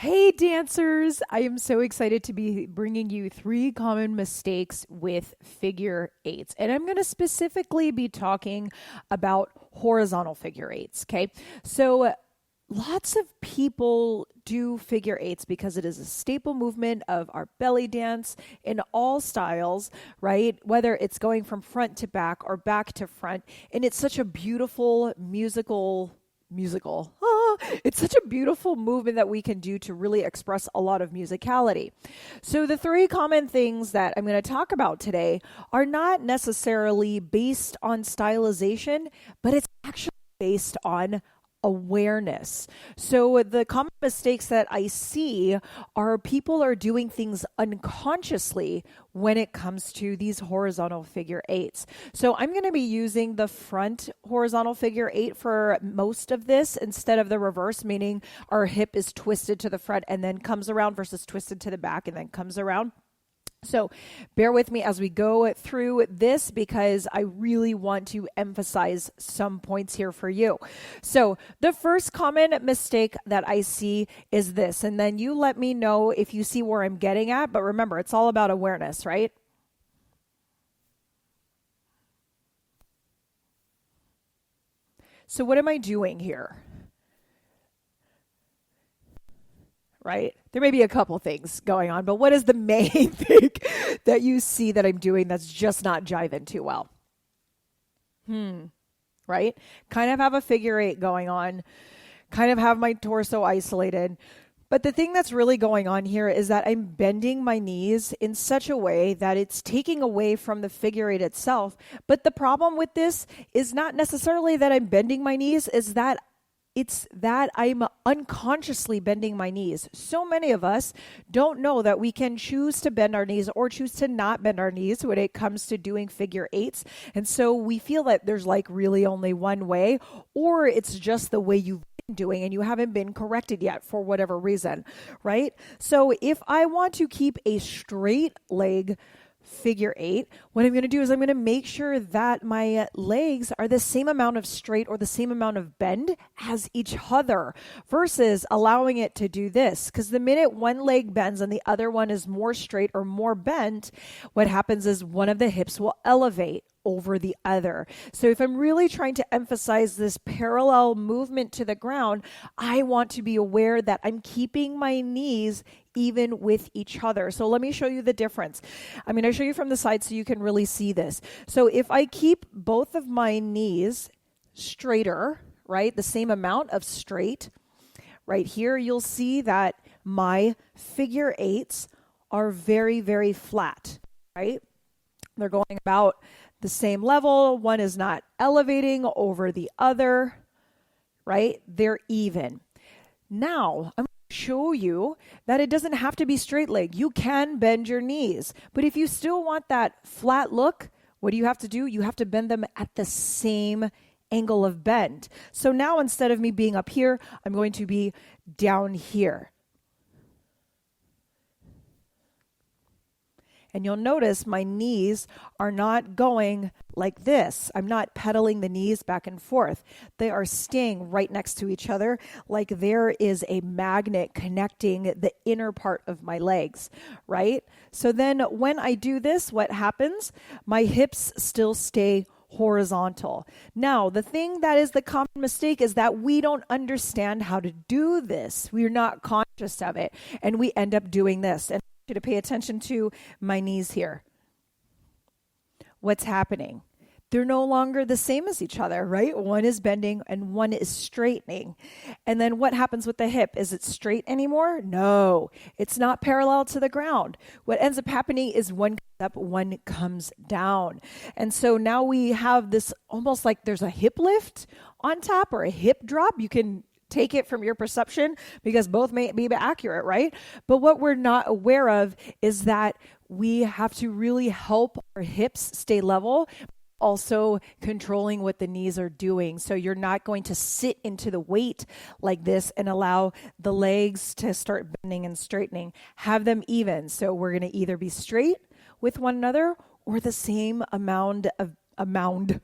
Hey dancers, I am so excited to be bringing you 3 common mistakes with figure eights. And I'm going to specifically be talking about horizontal figure eights, okay? So lots of people do figure eights because it is a staple movement of our belly dance in all styles, right? Whether it's going from front to back or back to front. And it's such a beautiful musical. It's such a beautiful movement that we can do to really express a lot of musicality. So the 3 common things that I'm going to talk about today are not necessarily based on stylization, but it's actually based on awareness. So the common mistakes that I see are people are doing things unconsciously when it comes to these horizontal figure eights. So I'm going to be using the front horizontal figure eight for most of this instead of the reverse, meaning our hip is twisted to the front and then comes around versus twisted to the back and then comes around. So bear with me as we go through this because I really want to emphasize some points here for you. So the first common mistake that I see is this, and then you let me know if you see where I'm getting at, but remember, it's all about awareness, right? So what am I doing here? Right? There may be a couple things going on, but what is the main thing that you see that I'm doing that's just not jiving too well? Right? Kind of have a figure eight going on, kind of have my torso isolated. But the thing that's really going on here is that I'm bending my knees in such a way that it's taking away from the figure eight itself. But the problem with this is not necessarily that I'm bending my knees, is that it's that I'm unconsciously bending my knees. So many of us don't know that we can choose to bend our knees or choose to not bend our knees when it comes to doing figure eights. And so we feel that there's like really only one way, or it's just the way you've been doing and you haven't been corrected yet for whatever reason, right? So if I want to keep a straight leg figure eight, what I'm going to do is I'm going to make sure that my legs are the same amount of straight or the same amount of bend as each other versus allowing it to do this. Because the minute one leg bends and the other one is more straight or more bent, what happens is one of the hips will elevate over the other. So if I'm really trying to emphasize this parallel movement to the ground, I want to be aware that I'm keeping my knees even with each other. So let me show you the difference. I'm going to show you from the side so you can really see this. So if I keep both of my knees straighter, right, the same amount of straight, right here, you'll see that my figure eights are very, very flat, right? They're going about the same level. One is not elevating over the other, right? They're even. Now, I'm going to show you that it doesn't have to be straight leg. You can bend your knees. But if you still want that flat look, what do you have to do? You have to bend them at the same angle of bend. So now instead of me being up here, I'm going to be down here. And you'll notice my knees are not going like this. I'm not pedaling the knees back and forth. They are staying right next to each other like there is a magnet connecting the inner part of my legs, right? So then when I do this, what happens? My hips still stay horizontal. Now, the thing that is the common mistake is that we don't understand how to do this. We're not conscious of it, and we end up doing this. And to pay attention to my knees here. What's happening? They're no longer the same as each other, right? One is bending and one is straightening. And then what happens with the hip? Is it straight anymore? No, it's not parallel to the ground. What ends up happening is one comes up, one comes down. And so now we have this almost like there's a hip lift on top or a hip drop. You can take it from your perception because both may be accurate, right? But what we're not aware of is that we have to really help our hips stay level, also controlling what the knees are doing. So you're not going to sit into the weight like this and allow the legs to start bending and straightening. Have them even. So we're going to either be straight with one another or the same amount of amount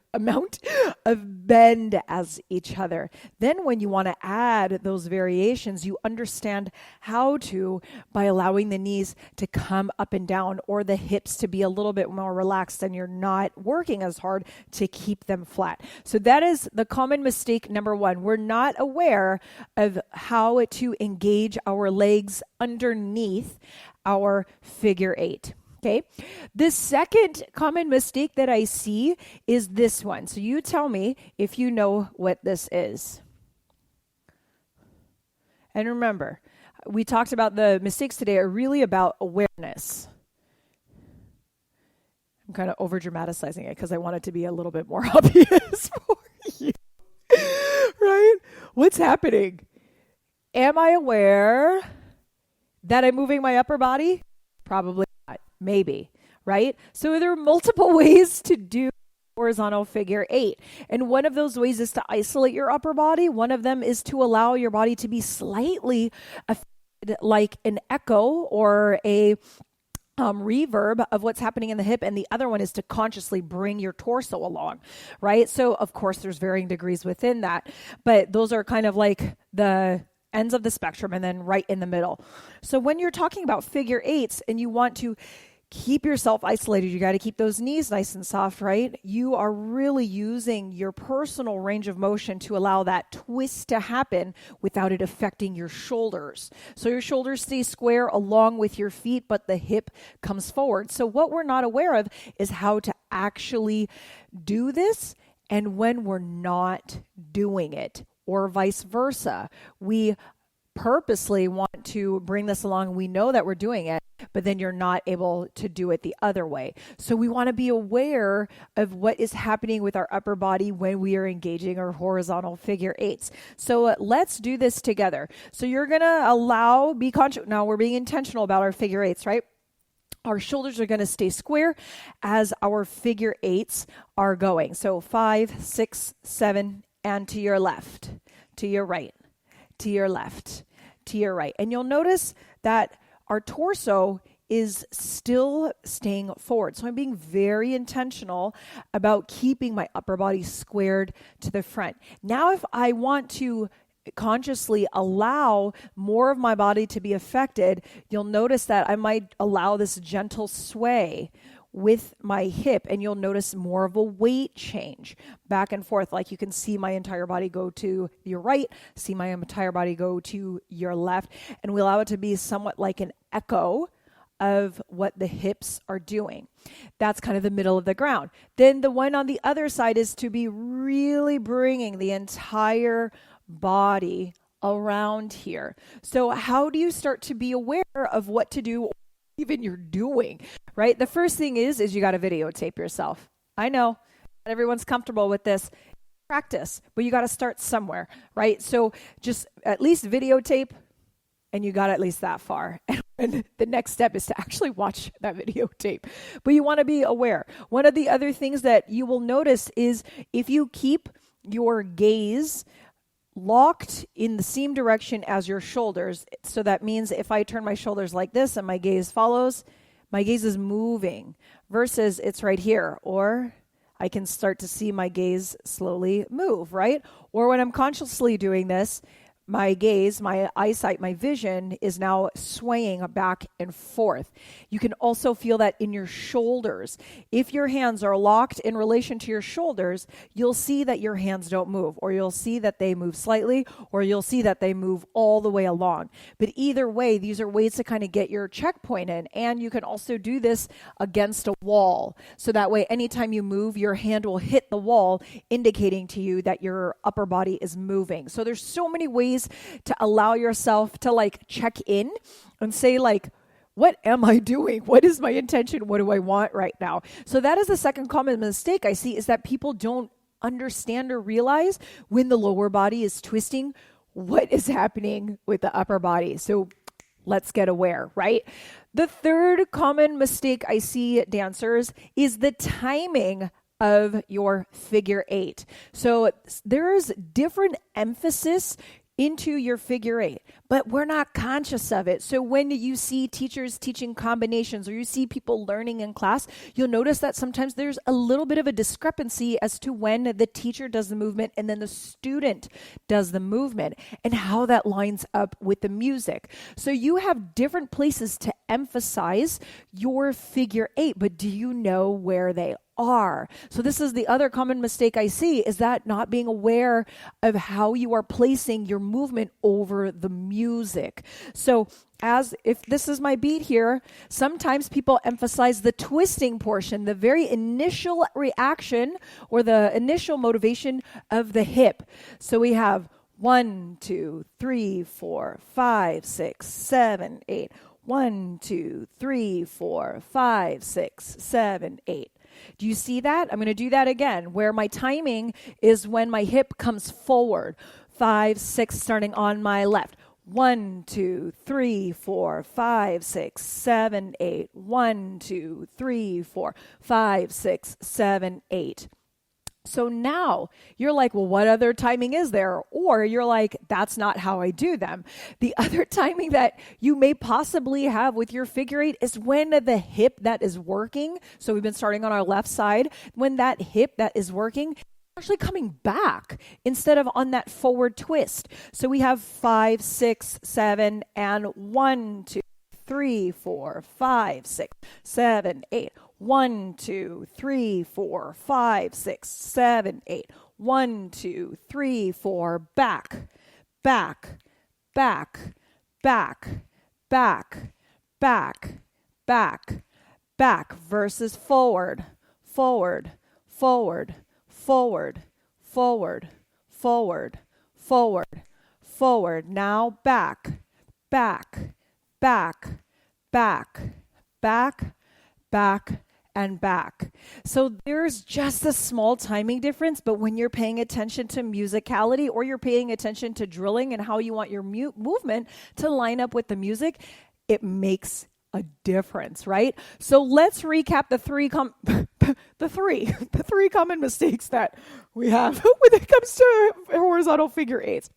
of bend as each other. Then when you want to add those variations, you understand how to by allowing the knees to come up and down or the hips to be a little bit more relaxed and you're not working as hard to keep them flat. So that is the common mistake number one. We're not aware of how to engage our legs underneath our figure eight. Okay. The second common mistake that I see is this one. So you tell me if you know what this is. And remember, we talked about the mistakes today are really about awareness. I'm kind of over dramatizing it because I want it to be a little bit more obvious for you. Right? What's happening? Am I aware that I'm moving my upper body? Probably. Maybe, right? So there are multiple ways to do horizontal figure eight. And one of those ways is to isolate your upper body. One of them is to allow your body to be slightly affected like an echo or a reverb of what's happening in the hip. And the other one is to consciously bring your torso along, right? So of course there's varying degrees within that, but those are kind of like the ends of the spectrum and then right in the middle. So when you're talking about figure eights and you want to keep yourself isolated, you got to keep those knees nice and soft, right? You are really using your personal range of motion to allow that twist to happen without it affecting your shoulders. So your shoulders stay square along with your feet, but the hip comes forward. So what we're not aware of is how to actually do this and when we're not doing it, or vice versa. We purposely want to bring this along. We know that we're doing it, but then you're not able to do it the other way. So we want to be aware of what is happening with our upper body when we are engaging our horizontal figure eights. So let's do this together. So you're going to be conscious. Now we're being intentional about our figure eights, right? Our shoulders are going to stay square as our figure eights are going. So 5, 6, 7, and to your left, to your right, to your left, to your right. And you'll notice that our torso is still staying forward. So I'm being very intentional about keeping my upper body squared to the front. Now, if I want to consciously allow more of my body to be affected, you'll notice that I might allow this gentle sway with my hip, and you'll notice more of a weight change back and forth. Like you can see my entire body go to your right, see my entire body go to your left, and we allow it to be somewhat like an echo of what the hips are doing. That's kind of the middle of the ground. Then the one on the other side is to be really bringing the entire body around here. So how do you start to be aware of what to do, or even you're doing, right? The first thing is you got to videotape yourself. I know not everyone's comfortable with this. Practice, but you got to start somewhere, right? So just at least videotape, and you got at least that far. And the next step is to actually watch that videotape. But you want to be aware. One of the other things that you will notice is if you keep your gaze locked in the same direction as your shoulders. So that means if I turn my shoulders like this and my gaze follows, my gaze is moving versus it's right here. Or I can start to see my gaze slowly move, right? Or when I'm consciously doing this, my gaze, my eyesight, my vision is now swaying back and forth. You can also feel that in your shoulders. If your hands are locked in relation to your shoulders, you'll see that your hands don't move, or you'll see that they move slightly, or you'll see that they move all the way along. But either way, these are ways to kind of get your checkpoint in. And you can also do this against a wall. So that way, anytime you move, your hand will hit the wall, indicating to you that your upper body is moving. So there's so many ways to allow yourself to like check in and say like, what am I doing? What is my intention? What do I want right now? So that is the second common mistake I see, is that people don't understand or realize when the lower body is twisting, what is happening with the upper body. So let's get aware, right? The third common mistake I see dancers is the timing of your figure eight. So there's different emphasis into your figure eight, but we're not conscious of it. So when you see teachers teaching combinations or you see people learning in class, you'll notice that sometimes there's a little bit of a discrepancy as to when the teacher does the movement and then the student does the movement and how that lines up with the music. So you have different places to emphasize your figure eight, but do you know where they are? So this is the other common mistake I see, is that not being aware of how you are placing your movement over the music. So as if this is my beat here, sometimes people emphasize the twisting portion, the very initial reaction or the initial motivation of the hip. So we have 1, 2, 3, 4, 5, 6, 7, 8. 1, 2, 3, 4, 5, 6, 7, 8. Do you see that? I'm going to do that again, where my timing is when my hip comes forward. 5, 6, starting on my left. 1, 2, 3, 4, 5, 6, 7, 8. 1, 2, 3, 4, 5, 6, 7, 8. So now you're like, well, what other timing is there? Or you're like, that's not how I do them. The other timing that you may possibly have with your figure eight is when the hip that is working. So we've been starting on our left side. When that hip that is working actually coming back instead of on that forward twist. So we have 5, 6, 7, and 1, 2, 3, 4, 5, 6, 7, 8. 1, 2, 3, 4, 5, 6, 7, 8. 1, 2, 3, 4, back, back, back, back, back, back, back, back versus forward, forward, forward, forward, forward, forward, forward, forward. Now back, back, back, back, back, back, and back. So there's just a small timing difference, but when you're paying attention to musicality or you're paying attention to drilling and how you want your movement to line up with the music, it makes a difference, right? So let's recap the three common mistakes that we have when it comes to horizontal figure eights.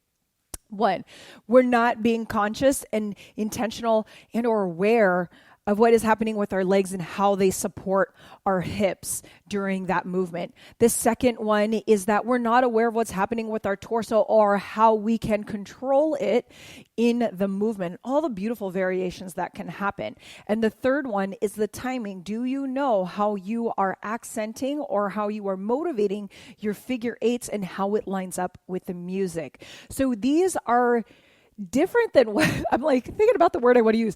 1, we're not being conscious and intentional and or aware of what is happening with our legs and how they support our hips during that movement. The second one is that we're not aware of what's happening with our torso or how we can control it in the movement, all the beautiful variations that can happen. And the third one is the timing. Do you know how you are accenting or how you are motivating your figure eights and how it lines up with the music? So these are different than what I'm like thinking about the word I want to use.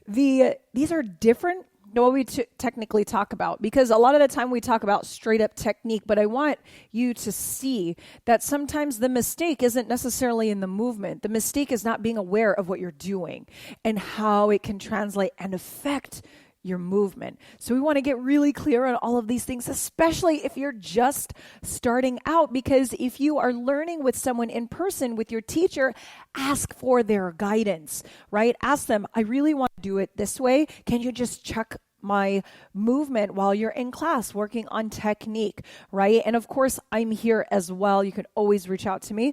These are different than what we technically talk about, because a lot of the time we talk about straight up technique, but I want you to see that sometimes the mistake isn't necessarily in the movement. The mistake is not being aware of what you're doing and how it can translate and affect your movement. So we want to get really clear on all of these things, especially if you're just starting out, because if you are learning with someone in person with your teacher, ask for their guidance, right? Ask them, I really want to do it this way. Can you just check my movement while you're in class working on technique, right? And of course, I'm here as well. You can always reach out to me,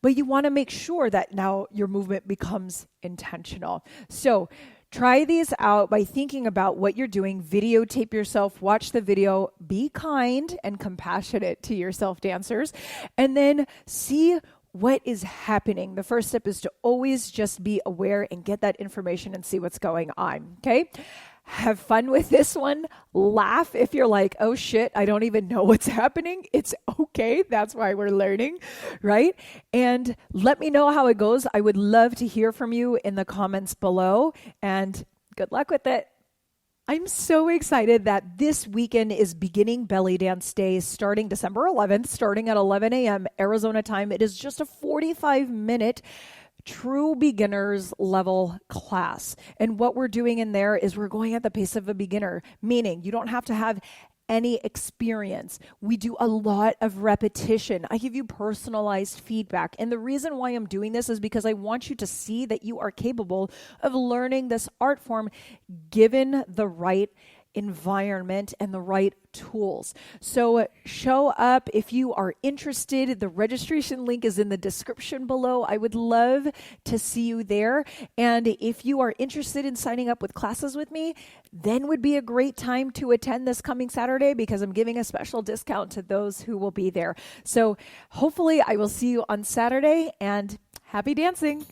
but you want to make sure that now your movement becomes intentional. So try these out by thinking about what you're doing. Videotape yourself, watch the video, be kind and compassionate to yourself, dancers, and then see what is happening. The first step is to always just be aware and get that information and see what's going on, okay? Have fun with this one. Laugh if you're like, oh shit, I don't even know what's happening. It's okay. That's why we're learning, right? And let me know how it goes. I would love to hear from you in the comments below, and good luck with it. I'm so excited that this weekend is beginning Belly Dance Day starting December 11th, starting at 11 a.m. Arizona time. It is just a 45-minute true beginners level class. And what we're doing in there is we're going at the pace of a beginner, meaning you don't have to have any experience. We do a lot of repetition. I give you personalized feedback. And the reason why I'm doing this is because I want you to see that you are capable of learning this art form given the right environment and the right tools. So show up if you are interested. The registration link is in the description below. I would love to see you there. And if you are interested in signing up with classes with me, then would be a great time to attend this coming Saturday because I'm giving a special discount to those who will be there. So hopefully I will see you on Saturday, and happy dancing.